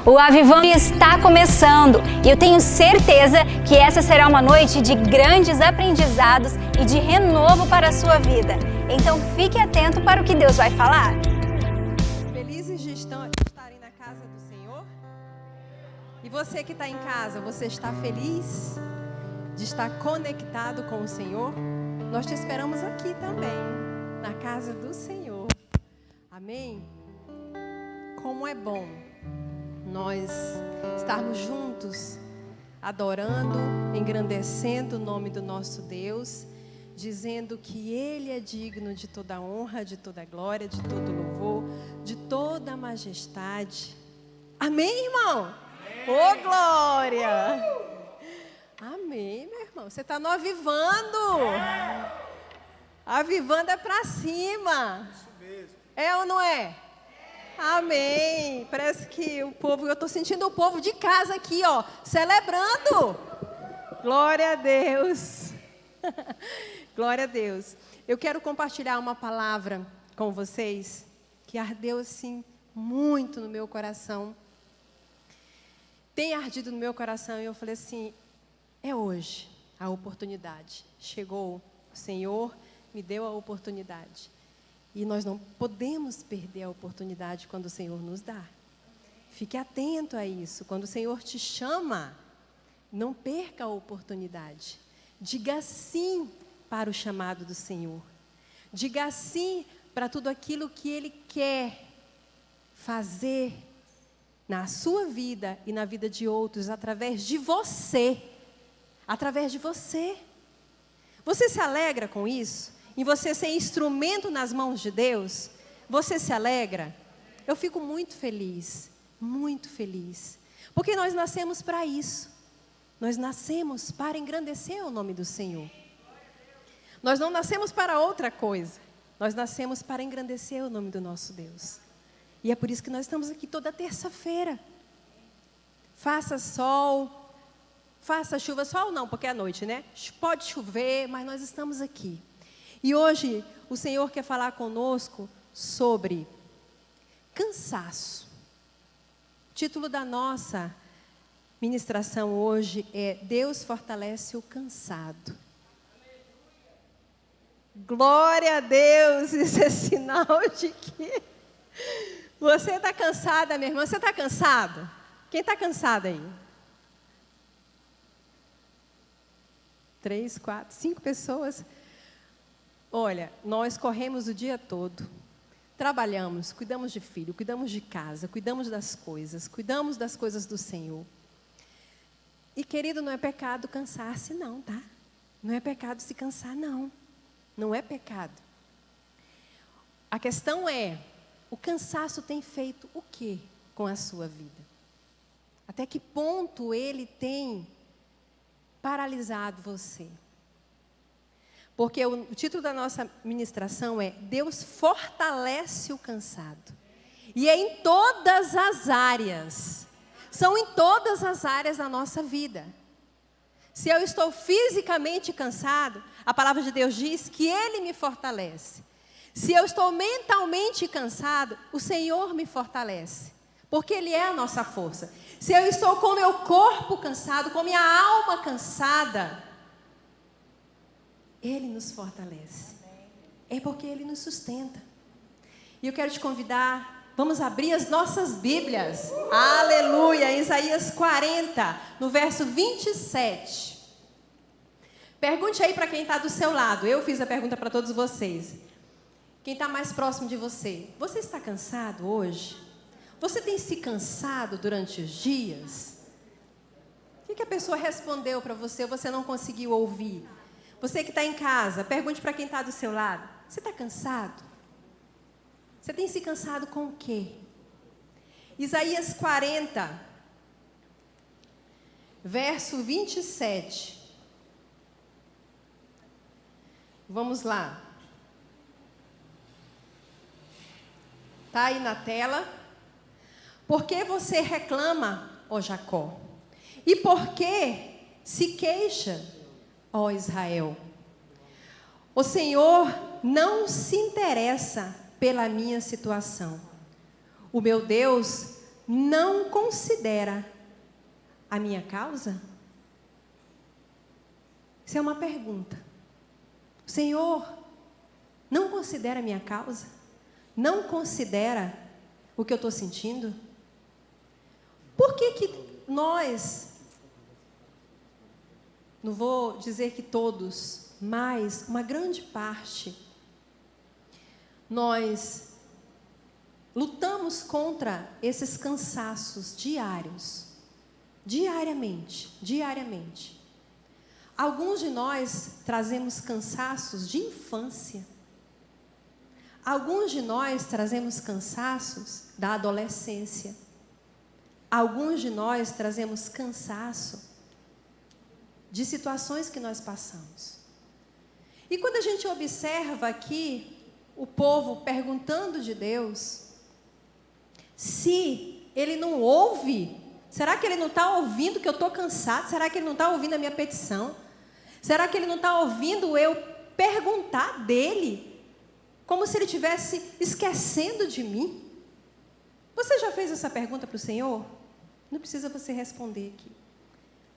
O Avivando está começando e eu tenho certeza que essa será uma noite de grandes aprendizados e de renovo para a sua vida. Então fique atento para o que Deus vai falar. Felizes de estarem na casa do Senhor? E você que está em casa, você está feliz de estar conectado com o Senhor? Nós te esperamos aqui também, na casa do Senhor. Amém? Como é bom nós estarmos juntos, adorando, engrandecendo o nome do nosso Deus, dizendo que Ele é digno de toda honra, de toda glória, de todo louvor, de toda majestade. Amém, irmão? Ô, glória! Amém, meu irmão. Você está no Avivando. Avivando é para cima. Isso mesmo. É ou não é? Amém. Parece que o povo, eu estou sentindo o povo de casa aqui, ó, celebrando. Glória a Deus. Glória a Deus. Eu quero compartilhar uma palavra com vocês que ardeu assim muito no meu coração. Tem ardido no meu coração e eu falei assim, é hoje a oportunidade. Chegou o Senhor, me deu a oportunidade. E nós não podemos perder a oportunidade quando o Senhor nos dá. Fique atento a isso. Quando o Senhor te chama, não perca a oportunidade. Diga sim para o chamado do Senhor. Diga sim para tudo aquilo que Ele quer fazer na sua vida e na vida de outros, através de você. Através de você. Você se alegra com isso? Em você ser instrumento nas mãos de Deus? Você se alegra? Eu fico muito feliz. Muito feliz. Porque nós nascemos para isso. Nós nascemos para engrandecer o nome do Senhor. Nós não nascemos para outra coisa. Nós nascemos para engrandecer o nome do nosso Deus. E é por isso que nós estamos aqui toda terça-feira. Faça sol, faça chuva. Sol não, porque é à noite, né? Pode chover, mas nós estamos aqui. E hoje o Senhor quer falar conosco sobre cansaço. O título da nossa ministração hoje é Deus fortalece o cansado. Glória a Deus, isso é sinal de que você está cansada, minha irmã. Você está cansado? Quem está cansado aí? 3, 4, 5 pessoas. Olha, nós corremos o dia todo. Trabalhamos, cuidamos de filho, cuidamos de casa, cuidamos das coisas do Senhor. E, querido, não é pecado cansar-se, não, tá? Não é pecado se cansar, não. Não é pecado. A questão é, o cansaço tem feito o quê com a sua vida? Até que ponto ele tem paralisado você? Porque o título da nossa ministração é Deus fortalece o cansado. E é em todas as áreas. São em todas as áreas da nossa vida. Se eu estou fisicamente cansado, a palavra de Deus diz que Ele me fortalece. Se eu estou mentalmente cansado, o Senhor me fortalece. Porque Ele é a nossa força. Se eu estou com o meu corpo cansado, com minha alma cansada, Ele nos fortalece. É porque Ele nos sustenta. E eu quero te convidar, vamos abrir as nossas Bíblias. Aleluia! Em Isaías 40, no verso 27. Pergunte aí para quem está do seu lado. Eu fiz a pergunta para todos vocês. Quem está mais próximo de você? Você está cansado hoje? Você tem se cansado durante os dias? O que a pessoa respondeu para você ou você não conseguiu ouvir? Você que está em casa, pergunte para quem está do seu lado. Você está cansado? Você tem se cansado com o quê? Isaías 40, verso 27. Vamos lá. Está aí na tela. Por que você reclama, ó Jacó? E por que se queixa, ó Israel? O Senhor não se interessa pela minha situação. O meu Deus não considera a minha causa? Isso é uma pergunta. O Senhor não considera a minha causa? Não considera o que eu estou sentindo? Por que nós, não vou dizer que todos, mas uma grande parte, nós lutamos contra esses cansaços diariamente. Alguns de nós trazemos cansaços de infância. Alguns de nós trazemos cansaços da adolescência. Alguns de nós trazemos cansaço de situações que nós passamos. E quando a gente observa aqui o povo perguntando de Deus, se ele não ouve, será que ele não está ouvindo que eu estou cansado? Será que ele não está ouvindo a minha petição? Será que ele não está ouvindo eu perguntar dele, como se ele estivesse esquecendo de mim? Você já fez essa pergunta para o Senhor? Não precisa você responder aqui.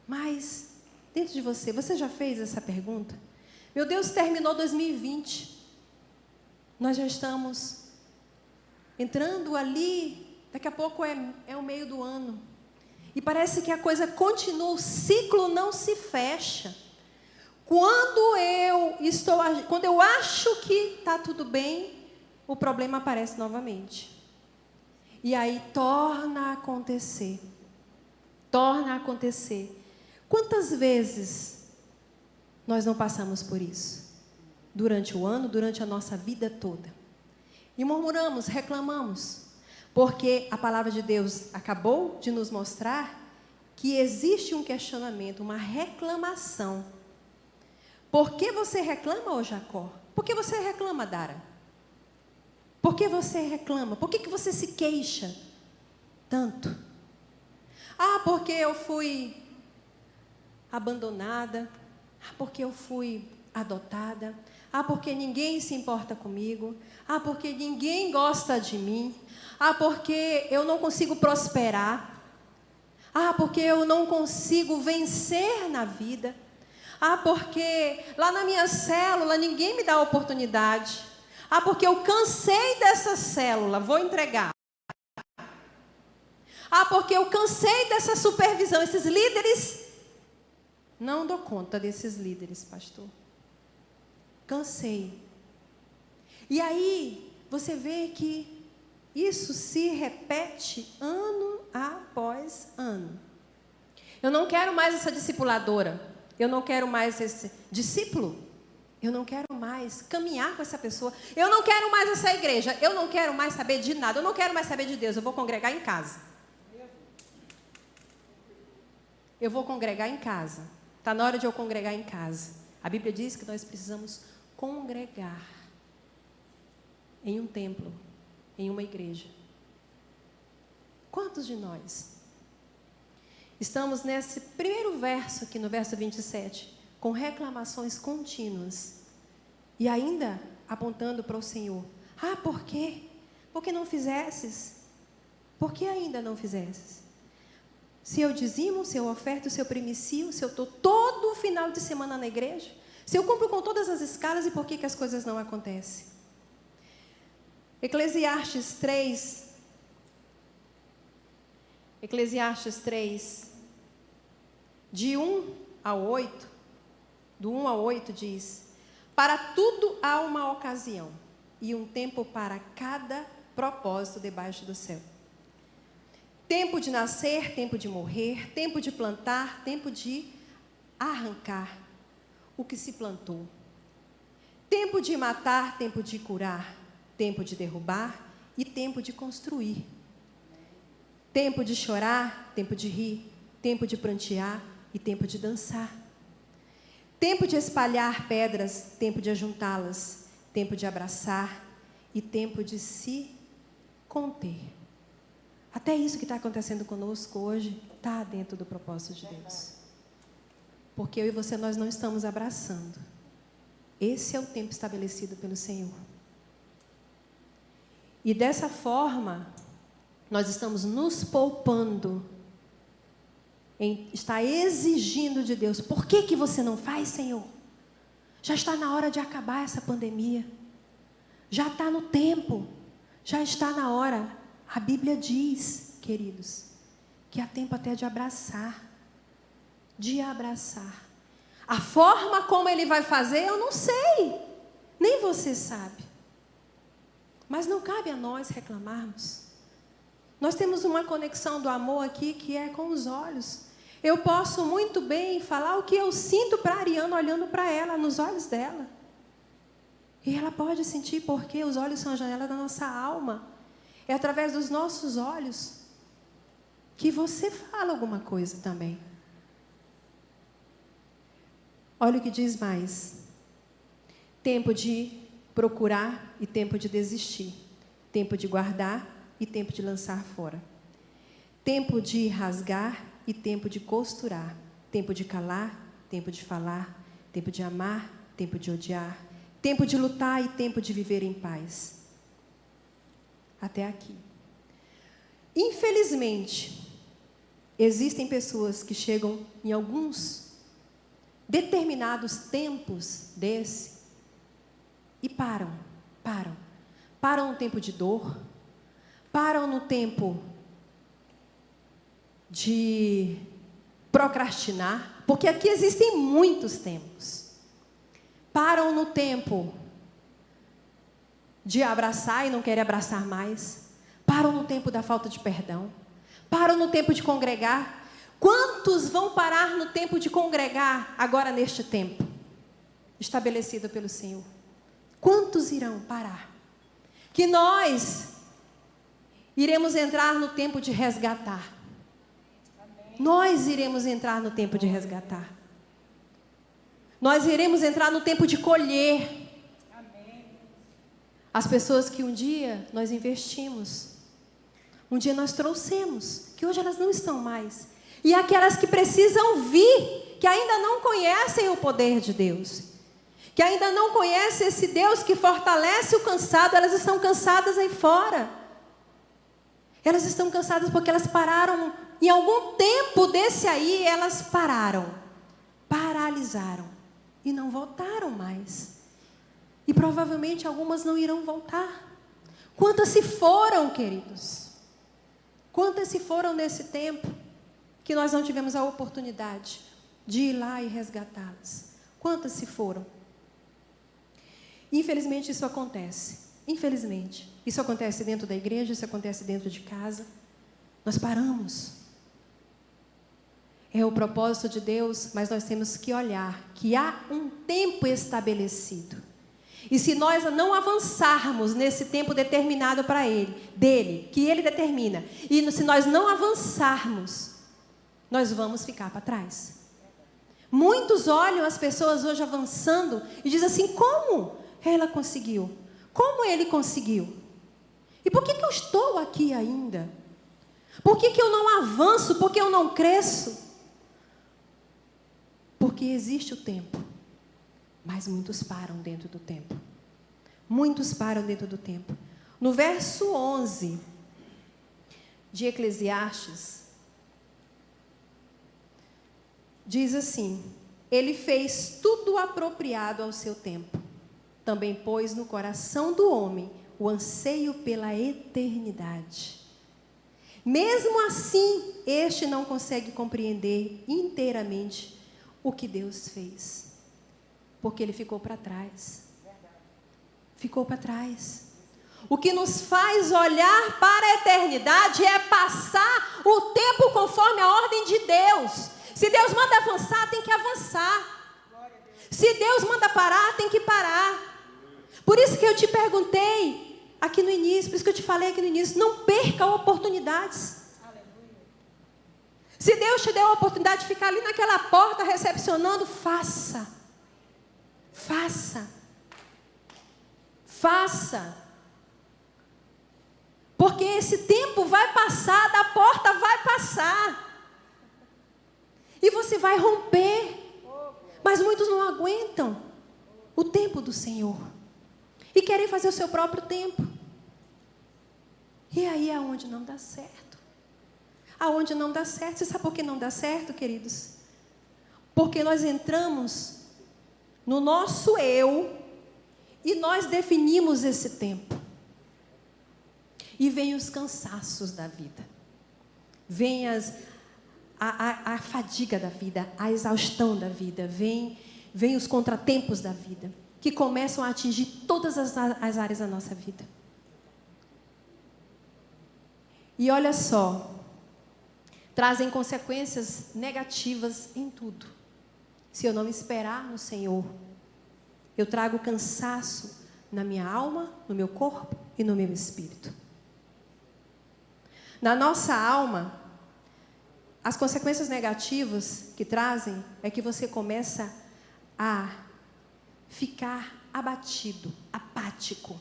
Mas, dentro de você, você já fez essa pergunta? Meu Deus, terminou 2020. Nós já estamos entrando ali, daqui a pouco é o meio do ano. E parece que a coisa continua, o ciclo não se fecha. Quando eu acho que está tudo bem, o problema aparece novamente. E aí torna a acontecer. Quantas vezes nós não passamos por isso? Durante o ano, durante a nossa vida toda. E murmuramos, reclamamos. Porque a palavra de Deus acabou de nos mostrar que existe um questionamento, uma reclamação. Por que você reclama, ô Jacó? Por que você reclama, Dara? Por que você reclama? Por que você se queixa tanto? Ah, porque eu fui abandonada. Ah, porque eu fui adotada. Ah, porque ninguém se importa comigo. Ah, porque ninguém gosta de mim. Ah, porque eu não consigo prosperar. Ah, porque eu não consigo vencer na vida. Ah, porque lá na minha célula ninguém me dá oportunidade. Ah, porque eu cansei dessa célula, vou entregar. Ah, porque eu cansei dessa supervisão. Esses líderes, não dou conta desses líderes, pastor. Cansei. E aí, você vê que isso se repete ano após ano. Eu não quero mais essa discipuladora. Eu não quero mais esse discípulo. Eu não quero mais caminhar com essa pessoa. Eu não quero mais essa igreja. Eu não quero mais saber de nada. Eu não quero mais saber de Deus. Eu vou congregar em casa. Eu vou congregar em casa. Está na hora de eu congregar em casa. A Bíblia diz que nós precisamos congregar em um templo, em uma igreja. Quantos de nós estamos nesse primeiro verso aqui, no verso 27, com reclamações contínuas e ainda apontando para o Senhor? Ah, por quê? Por que não fizesses? Por que ainda não fizesses? Se eu dizimo, se eu oferto, se eu primicio, se eu estou todo final de semana na igreja, se eu cumpro com todas as escalas, e por que as coisas não acontecem? Eclesiastes 3, de 1 a 8, do 1 a 8 diz: para tudo há uma ocasião, e um tempo para cada propósito debaixo do céu. Tempo de nascer, tempo de morrer, tempo de plantar, tempo de arrancar o que se plantou. Tempo de matar, tempo de curar, tempo de derrubar e tempo de construir. Tempo de chorar, tempo de rir, tempo de prantear e tempo de dançar. Tempo de espalhar pedras, tempo de ajuntá-las, tempo de abraçar e tempo de se conter. Até isso que está acontecendo conosco hoje está dentro do propósito de Deus. Porque eu e você, nós não estamos abraçando. Esse é o tempo estabelecido pelo Senhor. E dessa forma, nós estamos nos poupando, está exigindo de Deus. Por que você não faz, Senhor? Já está na hora de acabar essa pandemia. Já está no tempo. Já está na hora. A Bíblia diz, queridos, que há tempo até de abraçar. De abraçar. A forma como Ele vai fazer, eu não sei. Nem você sabe. Mas não cabe a nós reclamarmos. Nós temos uma conexão do amor aqui que é com os olhos. Eu posso muito bem falar o que eu sinto para a Ariana olhando para ela, nos olhos dela. E ela pode sentir, porque os olhos são a janela da nossa alma. É através dos nossos olhos que você fala alguma coisa também. Olha o que diz mais. Tempo de procurar e tempo de desistir. Tempo de guardar e tempo de lançar fora. Tempo de rasgar e tempo de costurar. Tempo de calar, tempo de falar. Tempo de amar, tempo de odiar. Tempo de lutar e tempo de viver em paz. Até aqui. Infelizmente, existem pessoas que chegam em alguns determinados tempos desse e param. Param no tempo de dor, param no tempo de procrastinar, porque aqui existem muitos tempos. Param no tempo de abraçar e não querem abraçar mais. Param no tempo da falta de perdão. Param no tempo de congregar. Quantos vão parar no tempo de congregar agora neste tempo estabelecido pelo Senhor? Quantos irão parar? Que nós iremos entrar no tempo de resgatar. Nós iremos entrar no tempo de resgatar. Nós iremos entrar no tempo de colher. As pessoas que um dia nós investimos, um dia nós trouxemos, que hoje elas não estão mais. E aquelas que precisam vir, que ainda não conhecem o poder de Deus, que ainda não conhecem esse Deus que fortalece o cansado, elas estão cansadas aí fora. Elas estão cansadas porque elas pararam, em algum tempo desse aí, elas pararam, paralisaram e não voltaram mais. E provavelmente algumas não irão voltar. Quantas se foram, queridos? Quantas se foram nesse tempo que nós não tivemos a oportunidade de ir lá e resgatá-las? Quantas se foram? Infelizmente isso acontece. Infelizmente. Isso acontece dentro da igreja, isso acontece dentro de casa. Nós paramos. É o propósito de Deus, mas nós temos que olhar que há um tempo estabelecido. E se nós não avançarmos nesse tempo determinado para dele, que ele determina, e se nós não avançarmos, nós vamos ficar para trás. Muitos olham as pessoas hoje avançando e dizem assim: como ela conseguiu? Como ele conseguiu? E por que eu estou aqui ainda? Por que eu não avanço? Por que eu não cresço? Porque existe o tempo. Mas muitos param dentro do tempo. Muitos param dentro do tempo. No verso 11 de Eclesiastes, diz assim: ele fez tudo apropriado ao seu tempo. Também pôs no coração do homem o anseio pela eternidade. Mesmo assim, este não consegue compreender inteiramente o que Deus fez. Porque ele ficou para trás. Ficou para trás. O que nos faz olhar para a eternidade é passar o tempo conforme a ordem de Deus. Se Deus manda avançar, tem que avançar. Se Deus manda parar, tem que parar. Por isso que eu te perguntei aqui no início, por isso que eu te falei aqui no início, não perca oportunidades. Se Deus te deu a oportunidade de ficar ali naquela porta recepcionando, faça. Faça. Faça. Porque esse tempo vai passar, da porta vai passar. E você vai romper. Mas muitos não aguentam o tempo do Senhor. E querem fazer o seu próprio tempo. E aí é onde não dá certo. Aonde não dá certo. Você sabe por que não dá certo, queridos? Porque nós entramos no nosso eu e nós definimos esse tempo. E vem os cansaços da vida. Vem a fadiga da vida, a exaustão da vida. Vem os contratempos da vida, que começam a atingir todas as áreas da nossa vida. E olha só, trazem consequências negativas em tudo. Se eu não esperar no Senhor, eu trago cansaço na minha alma, no meu corpo e no meu espírito. Na nossa alma, as consequências negativas que trazem é que você começa a ficar abatido, apático.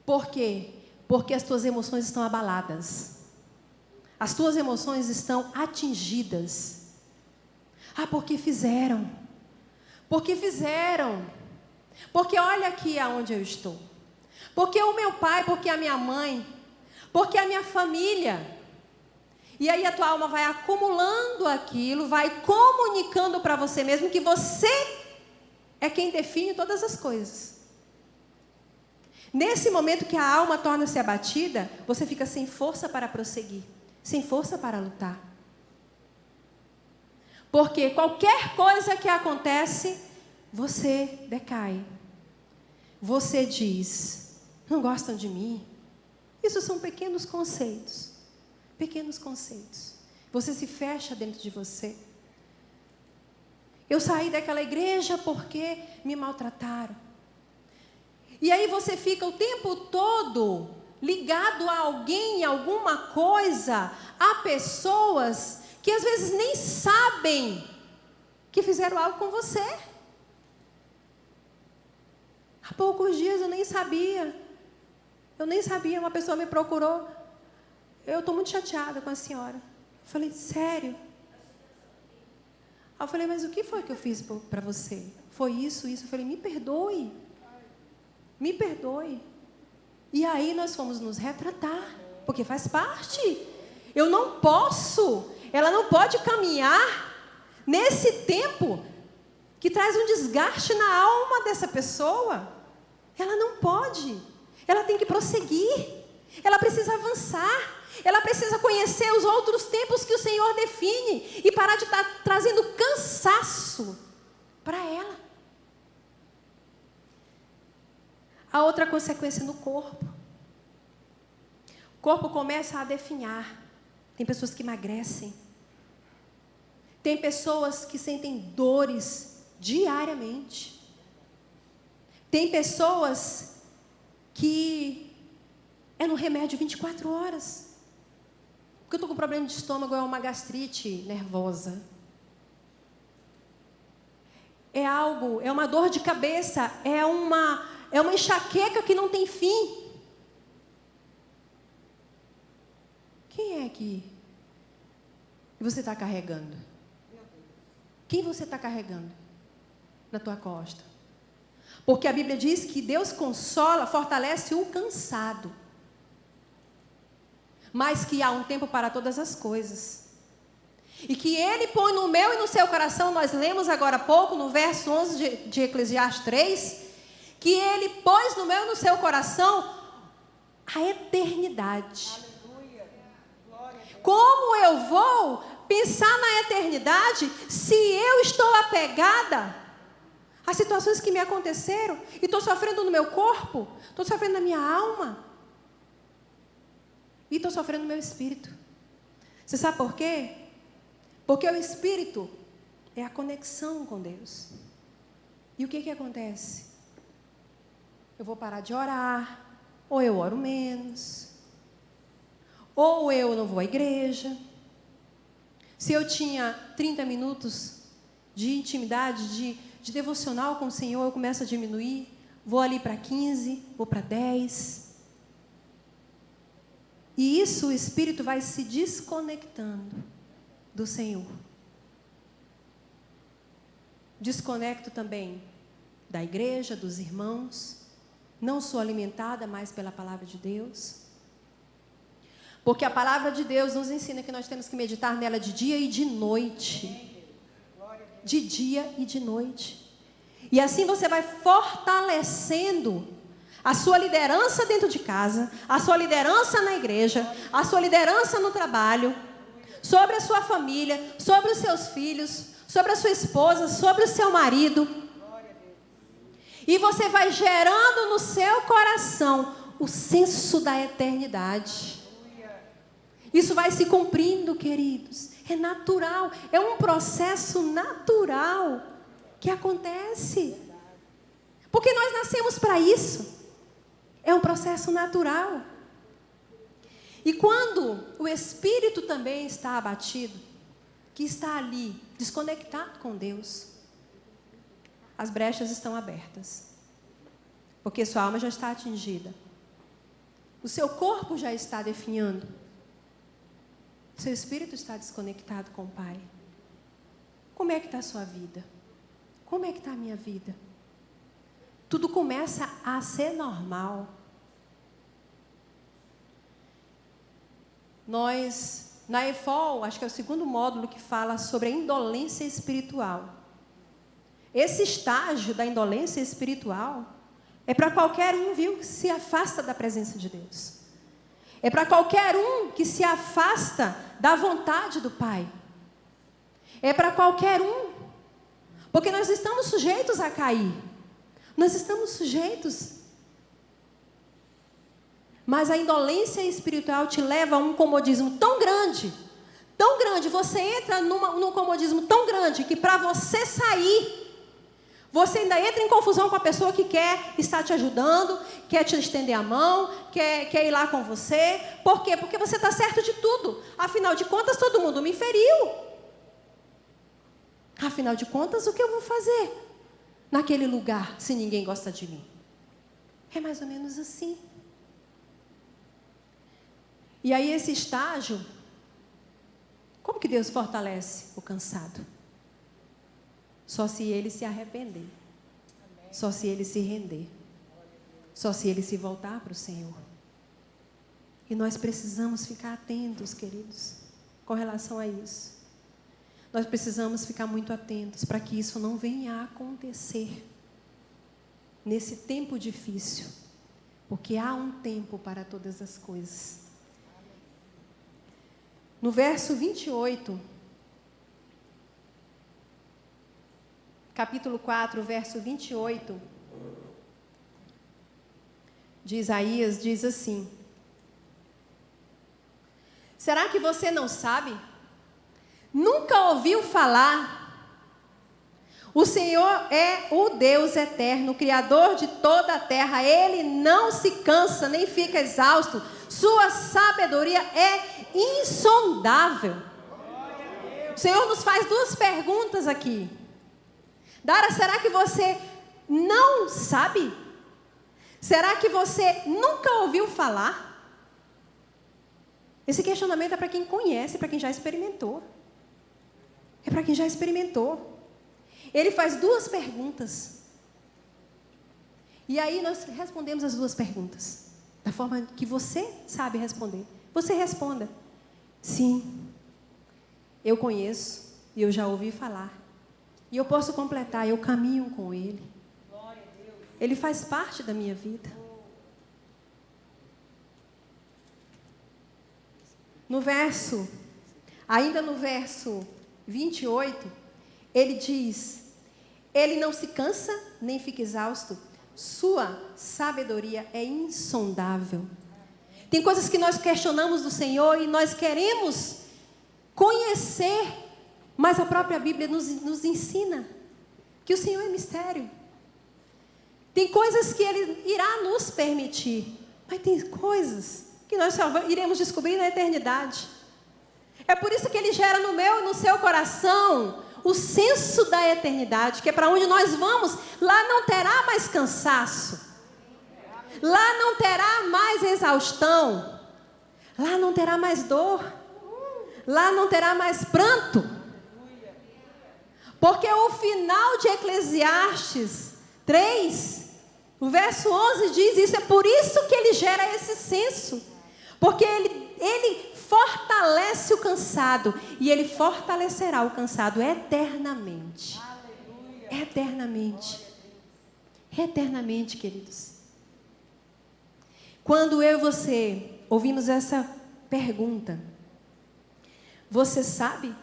Por quê? Porque as tuas emoções estão abaladas. As tuas emoções estão atingidas. Ah, porque fizeram. Porque fizeram. Porque olha aqui aonde eu estou. Porque o meu pai, porque a minha mãe, porque a minha família. E aí a tua alma vai acumulando aquilo, vai comunicando para você mesmo que você é quem define todas as coisas. Nesse momento que a alma torna-se abatida, você fica sem força para prosseguir, sem força para lutar. Porque qualquer coisa que acontece, você decai. Você diz, não gostam de mim? Isso são pequenos conceitos. Pequenos conceitos. Você se fecha dentro de você. Eu saí daquela igreja porque me maltrataram. E aí você fica o tempo todo ligado a alguém, a alguma coisa, a pessoas que às vezes nem sabem que fizeram algo com você. Há poucos dias eu nem sabia. Uma pessoa me procurou. Eu estou muito chateada com a senhora. Eu falei, sério? Aí eu falei, mas o que foi que eu fiz para você? Foi isso. Eu falei, me perdoe. Me perdoe. E aí nós fomos nos retratar, porque faz parte. Eu não posso, ela não pode caminhar nesse tempo que traz um desgaste na alma dessa pessoa. Ela não pode. Ela tem que prosseguir. Ela precisa avançar. Ela precisa conhecer os outros tempos que o Senhor define e parar de estar trazendo cansaço para ela. A outra consequência no corpo. O corpo começa a definhar. Tem pessoas que emagrecem. Tem pessoas que sentem dores diariamente. Tem pessoas que é no remédio 24 horas. Porque eu estou com problema de estômago, é uma gastrite nervosa. É uma dor de cabeça, é uma enxaqueca que não tem fim. Quem é que você está carregando? Quem você está carregando na tua costa? Porque a Bíblia diz que Deus consola, fortalece o cansado. Mas que há um tempo para todas as coisas. E que Ele põe no meu e no seu coração, nós lemos agora há pouco, no verso 11 de Eclesiastes 3, que Ele pôs no meu e no seu coração a eternidade. Como eu vou pensar na eternidade se eu estou apegada às situações que me aconteceram e estou sofrendo no meu corpo, estou sofrendo na minha alma? E estou sofrendo no meu espírito. Você sabe por quê? Porque o espírito é a conexão com Deus. E o que acontece? Eu vou parar de orar, ou eu oro menos, ou eu não vou à igreja. Se eu tinha 30 minutos de intimidade, de devocional com o Senhor, eu começo a diminuir, vou ali para 15, vou para 10. E isso, o espírito vai se desconectando do Senhor. Desconecto também da igreja, dos irmãos. Não sou alimentada mais pela palavra de Deus. Porque a palavra de Deus nos ensina que nós temos que meditar nela de dia e de noite. De dia e de noite. E assim você vai fortalecendo a sua liderança dentro de casa, a sua liderança na igreja, a sua liderança no trabalho, sobre a sua família, sobre os seus filhos, sobre a sua esposa, sobre o seu marido. E você vai gerando no seu coração o senso da eternidade. Isso vai se cumprindo, queridos. É natural, é um processo natural que acontece. Porque nós nascemos para isso. É um processo natural. E quando o espírito também está abatido, que está ali, desconectado com Deus, as brechas estão abertas. Porque sua alma já está atingida. O seu corpo já está definhando. Seu espírito está desconectado com o Pai. Como é que está a sua vida? Como é que está a minha vida? Tudo começa a ser normal. Nós, na EFOL, acho que é o segundo módulo que fala sobre a indolência espiritual. Esse estágio da indolência espiritual é para qualquer um, viu, que se afasta da presença de Deus. É para qualquer um que se afasta da vontade do Pai. É para qualquer um. Porque nós estamos sujeitos a cair. Nós estamos sujeitos. Mas a indolência espiritual te leva a um comodismo tão grande. Tão grande. Você entra num comodismo tão grande que para você sair, você ainda entra em confusão com a pessoa que quer estar te ajudando, quer te estender a mão, quer ir lá com você. Por quê? Porque você está certo de tudo. Afinal de contas, todo mundo me feriu. Afinal de contas, o que eu vou fazer naquele lugar se ninguém gosta de mim? É mais ou menos assim. E aí esse estágio, como que Deus fortalece o cansado? Só se ele se arrepender. Amém. Só se ele se render. Só se ele se voltar para o Senhor. E nós precisamos ficar atentos, queridos, com relação a isso. Nós precisamos ficar muito atentos para que isso não venha a acontecer nesse tempo difícil. Porque há um tempo para todas as coisas. No verso 28... capítulo 4, verso 28, de Isaías, diz assim: será que você não sabe? Nunca ouviu falar? O Senhor é o Deus eterno, Criador de toda a terra. Ele não se cansa, nem fica exausto. Sua sabedoria é insondável. O Senhor nos faz duas perguntas aqui. Dara, será que você não sabe? Será que você nunca ouviu falar? Esse questionamento é para quem conhece, para quem já experimentou. É para quem já experimentou. Ele faz duas perguntas. E aí nós respondemos as duas perguntas da forma que você sabe responder. Você responda: sim, eu conheço e eu já ouvi falar. E eu posso completar, eu caminho com Ele. Ele faz parte da minha vida. Ainda no verso 28, ele diz: ele não se cansa, nem fica exausto. Sua sabedoria é insondável. Tem coisas que nós questionamos do Senhor e nós queremos conhecer. Mas a própria Bíblia nos ensina que o Senhor é mistério. Tem coisas que Ele irá nos permitir, mas tem coisas que nós só iremos descobrir na eternidade. É por isso que Ele gera no meu e no seu coração o senso da eternidade, que é para onde nós vamos. Lá não terá mais cansaço. Lá não terá mais exaustão. Lá não terá mais dor. Lá não terá mais pranto. Porque o final de Eclesiastes 3, o verso 11 diz isso. É por isso que ele gera esse senso. Porque ele Ele fortalece o cansado e Ele fortalecerá o cansado eternamente. Aleluia. Eternamente. Eternamente, queridos. Quando eu e você ouvimos essa pergunta, você sabe?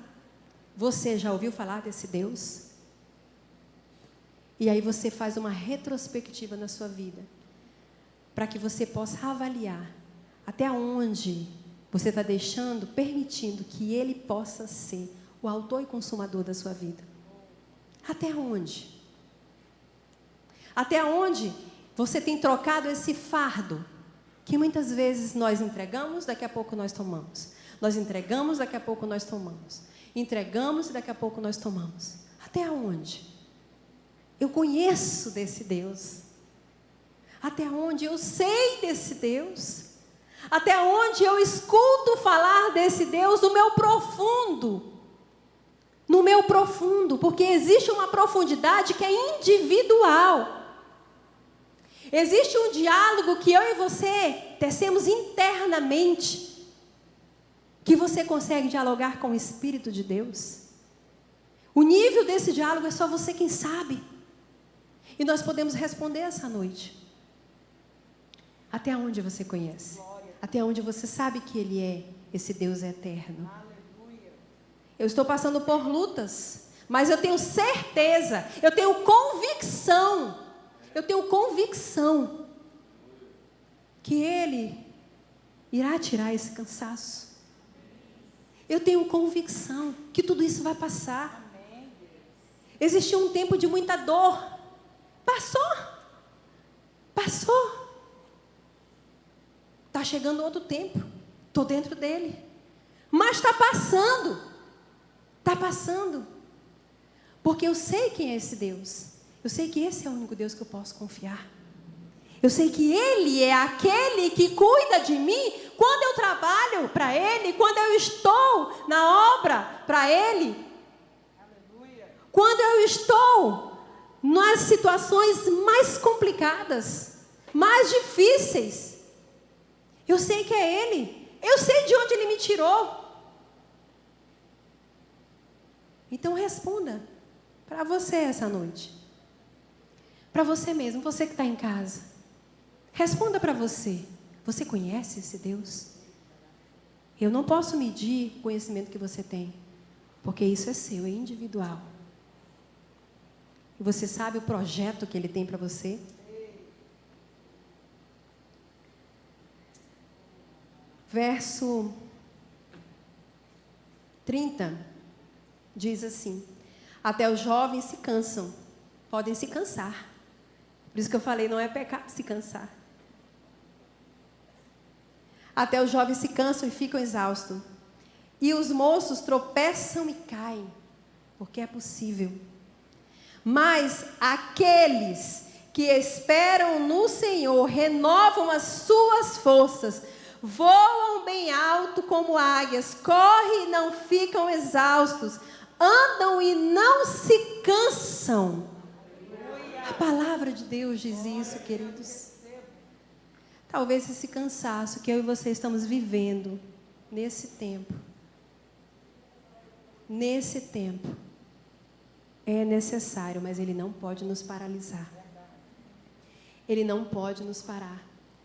Você já ouviu falar desse Deus? E aí você faz uma retrospectiva na sua vida, para que você possa avaliar até onde você está deixando, permitindo que Ele possa ser o autor e consumador da sua vida. Até onde? Até onde você tem trocado esse fardo, que muitas vezes nós entregamos, daqui a pouco nós tomamos. Nós entregamos, daqui a pouco nós tomamos. Entregamos e daqui a pouco nós tomamos. Até onde? Eu conheço desse Deus. Até onde eu sei desse Deus. Até onde eu escuto falar desse Deus no meu profundo. No meu profundo, porque existe uma profundidade que é individual. Existe um diálogo que eu e você tecemos internamente, que você consegue dialogar com o Espírito de Deus. O nível desse diálogo é só você quem sabe. E nós podemos responder essa noite. Até onde você conhece? Até onde você sabe que Ele é esse Deus eterno? Eu estou passando por lutas, mas eu tenho certeza, eu tenho convicção que Ele irá tirar esse cansaço. Eu tenho convicção que tudo isso vai passar. Existiu um tempo de muita dor. Passou. Está chegando outro tempo. Estou dentro dele. Mas está passando. Porque eu sei quem é esse Deus. Eu sei que esse é o único Deus que eu posso confiar. Eu sei que Ele é aquele que cuida de mim quando eu trabalho para Ele, quando eu estou na obra para Ele. Aleluia. Quando eu estou nas situações mais complicadas, mais difíceis. Eu sei que é Ele. Eu sei de onde Ele me tirou. Então responda para você essa noite. Para você mesmo, você que está em casa. Responda para você. Você conhece esse Deus? Eu não posso medir o conhecimento que você tem, porque isso é seu, é individual. E você sabe o projeto que Ele tem para você? Verso 30 diz assim: até os jovens se cansam, podem se cansar. Por isso que eu falei, não é pecado se cansar. Até os jovens se cansam e ficam exaustos. E os moços tropeçam e caem, porque é possível. Mas aqueles que esperam no Senhor renovam as suas forças, voam bem alto como águias, correm e não ficam exaustos, andam e não se cansam. A palavra de Deus diz isso, queridos. Talvez esse cansaço que eu e você estamos vivendo nesse tempo é necessário, mas ele não pode nos paralisar. Ele não pode nos parar.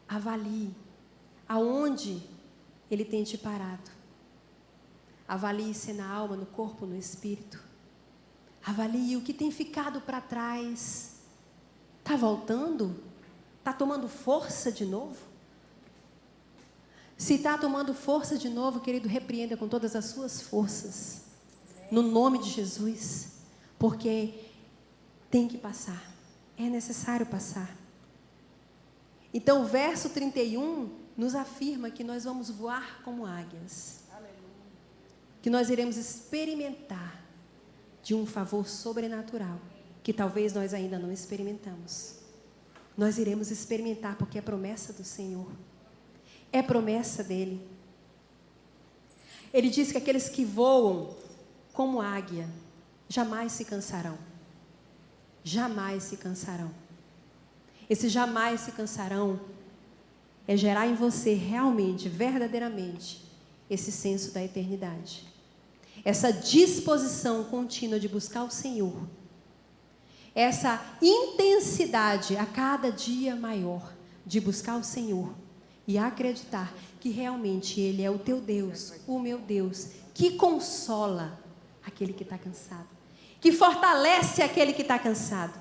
Avalie aonde ele tem te parado. Avalie-se na alma, no corpo, no espírito. Avalie o que tem ficado para trás. Está voltando? Está tomando força de novo? Se está tomando força de novo, querido, repreenda com todas as suas forças. No nome de Jesus. Porque tem que passar. É necessário passar. Então, o verso 31 nos afirma que nós vamos voar como águias. Que nós iremos experimentar de um favor sobrenatural que talvez nós ainda não experimentamos. Nós iremos experimentar porque é promessa do Senhor. É promessa dEle. Ele diz que aqueles que voam como águia jamais se cansarão. Jamais se cansarão. Esse jamais se cansarão é gerar em você realmente, verdadeiramente, esse senso da eternidade. Essa disposição contínua de buscar o Senhor. Essa intensidade a cada dia maior de buscar o Senhor e acreditar que realmente Ele é o teu Deus, o meu Deus, que consola aquele que está cansado, que fortalece aquele que está cansado.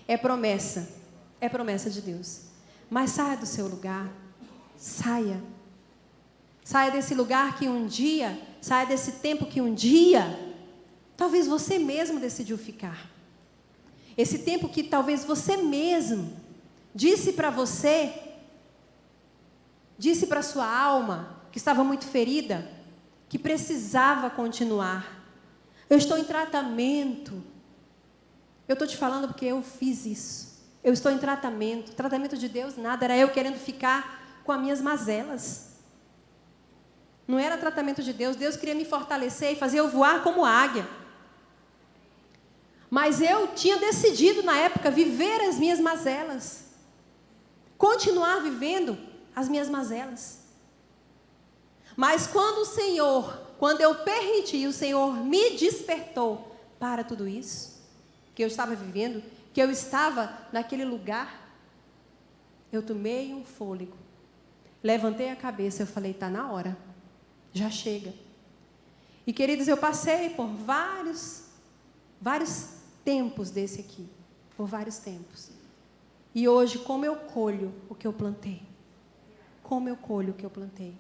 É promessa de Deus. Mas saia do seu lugar, saia desse lugar que um dia, saia desse tempo que um dia, talvez você mesmo decidiu ficar. Esse tempo que talvez você mesmo disse para você, disse para sua alma, que estava muito ferida, que precisava continuar. Eu estou em tratamento. Eu estou te falando porque eu fiz isso. Eu estou em tratamento. Tratamento de Deus, nada. Era eu querendo ficar com as minhas mazelas. Não era tratamento de Deus. Deus queria me fortalecer e fazer eu voar como águia. Mas eu tinha decidido na época viver as minhas mazelas. Continuar vivendo as minhas mazelas. Mas quando eu permiti, o Senhor me despertou para tudo isso que eu estava vivendo, que eu estava naquele lugar, eu tomei um fôlego, levantei a cabeça, eu falei, está na hora, já chega. E queridos, eu passei por vários tempos desse aqui, por vários tempos. E hoje, como eu colho o que eu plantei? Como eu colho o que eu plantei?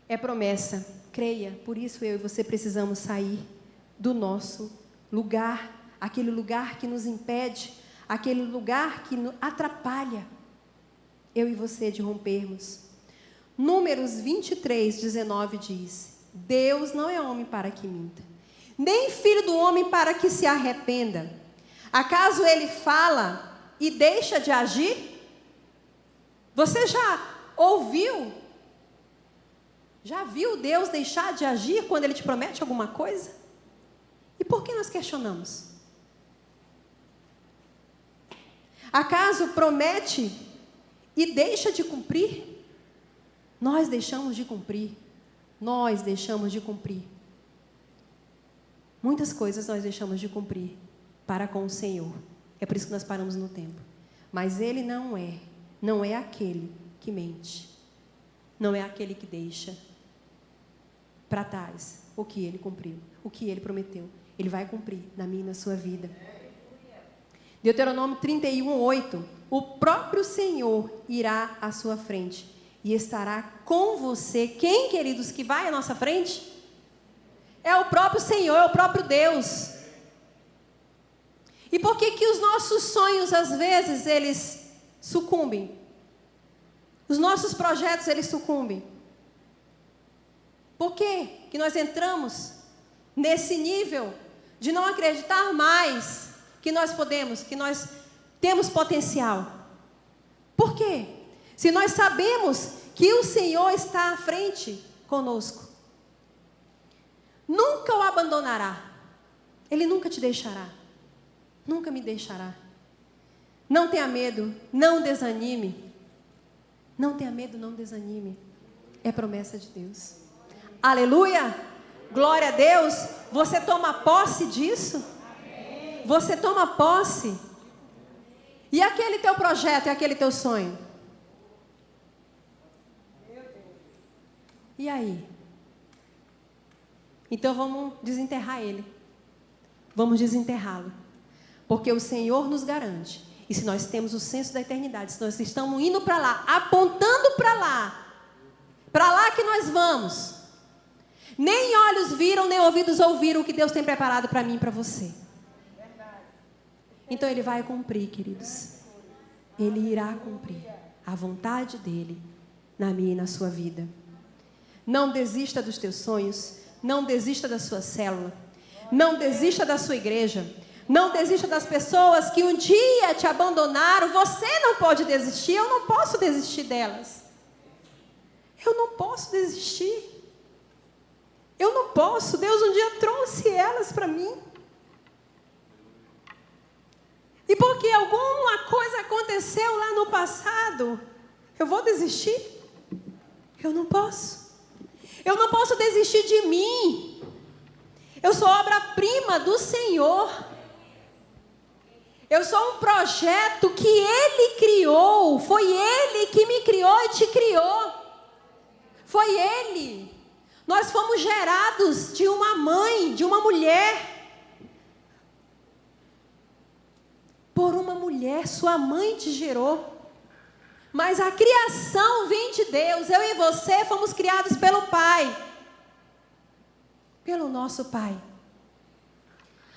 É promessa, creia. Por isso eu e você precisamos sair do nosso lugar, aquele lugar que nos impede, aquele lugar que nos atrapalha, eu e você, de rompermos. Números 23, 19 diz: Deus não é homem para que minta, nem filho do homem para que se arrependa. Acaso ele fala e deixa de agir? Você já ouviu? Já viu Deus deixar de agir quando Ele te promete alguma coisa? E por que nós questionamos? Acaso promete e deixa de cumprir? Nós deixamos de cumprir. Nós deixamos de cumprir. Muitas coisas nós deixamos de cumprir para com o Senhor. É por isso que nós paramos no tempo. Mas Ele não é aquele que mente. Não é aquele que deixa para trás o que Ele cumpriu, o que Ele prometeu. Ele vai cumprir na minha e na sua vida. Deuteronômio 31:8. O próprio Senhor irá à sua frente e estará com você. Quem, queridos, que vai à nossa frente? É o próprio Senhor, é o próprio Deus. E por que que os nossos sonhos, às vezes, eles sucumbem? Os nossos projetos, eles sucumbem. Por que que nós entramos nesse nível de não acreditar mais que nós podemos, que nós temos potencial? Por quê? Se nós sabemos que o Senhor está à frente conosco, nunca o abandonará. Ele nunca te deixará. Nunca me deixará. Não tenha medo, não desanime. Não tenha medo, não desanime. É promessa de Deus. Aleluia! Glória a Deus! Você toma posse disso? Você toma posse? E aquele teu projeto, e aquele teu sonho? E aí? Então vamos desenterrar ele. Vamos desenterrá-lo. Porque o Senhor nos garante. E se nós temos o senso da eternidade, se nós estamos indo para lá, apontando para lá que nós vamos. Nem olhos viram, nem ouvidos ouviram o que Deus tem preparado para mim e para você. Então Ele vai cumprir, queridos. Ele irá cumprir a vontade dEle na minha e na sua vida. Não desista dos teus sonhos. Não desista da sua célula. Não desista da sua igreja. Não desista das pessoas que um dia te abandonaram. Você não pode desistir. Eu não posso desistir delas. Eu não posso desistir. Eu não posso. Deus um dia trouxe elas para mim. E por porque alguma coisa aconteceu lá no passado, eu vou desistir? Eu não posso. Eu não posso desistir de mim. Eu sou obra-prima do Senhor. Eu sou um projeto que Ele criou. Foi Ele que me criou e te criou. Foi Ele. Nós fomos gerados de uma mãe, de uma mulher. Por uma mulher, sua mãe te gerou. Mas a criação vem de Deus. Eu e você fomos criados pelo Pai. Pelo nosso Pai.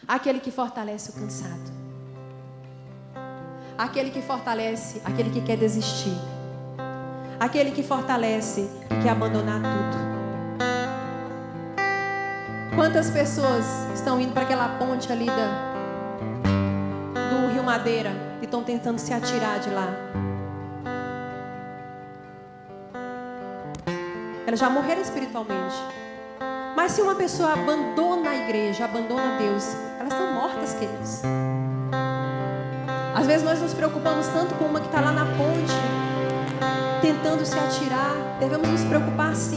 Aquele que fortalece o cansado. Aquele que fortalece aquele que quer desistir. Aquele que fortalece e quer abandonar tudo. Quantas pessoas estão indo para aquela ponte ali do Rio Madeira e estão tentando se atirar de lá? Elas já morreram espiritualmente. Mas se uma pessoa abandona a igreja, abandona Deus, elas estão mortas, queridos. Às vezes nós nos preocupamos tanto com uma que está lá na ponte, tentando se atirar. Devemos nos preocupar sim.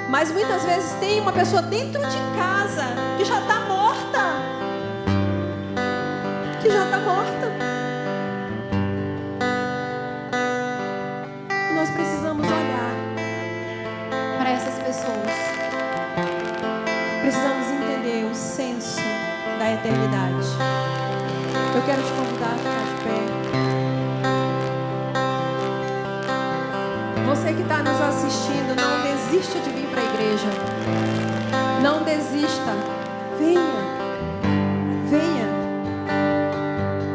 Mas muitas vezes tem uma pessoa dentro de casa que já está morta. Que já está morta. Nós precisamos olhar para essas pessoas. Precisamos entender o senso da eternidade. Eu quero te convidar a ficar de pé. Você que está nos assistindo, não desista de vir para a igreja. Não desista. Venha. Venha.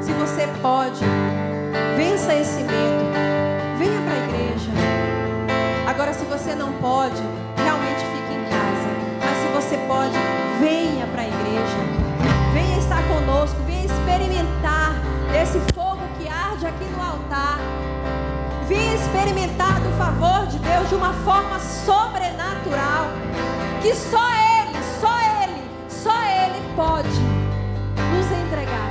Se você pode, vença esse medo. Venha para a igreja. Agora, se você não pode, realmente fique em casa. Mas se você pode, venha para a igreja. Venha estar conosco. Venha experimentar desse fogo que arde aqui no altar. Venha experimentar do favor de Deus de uma forma sobrenatural. Que só Ele pode nos entregar.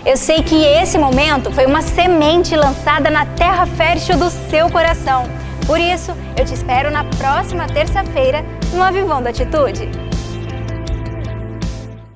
Eu sei que esse momento foi uma semente lançada na terra fértil do seu coração. Por isso, eu te espero na próxima terça-feira no Avivando Atitude.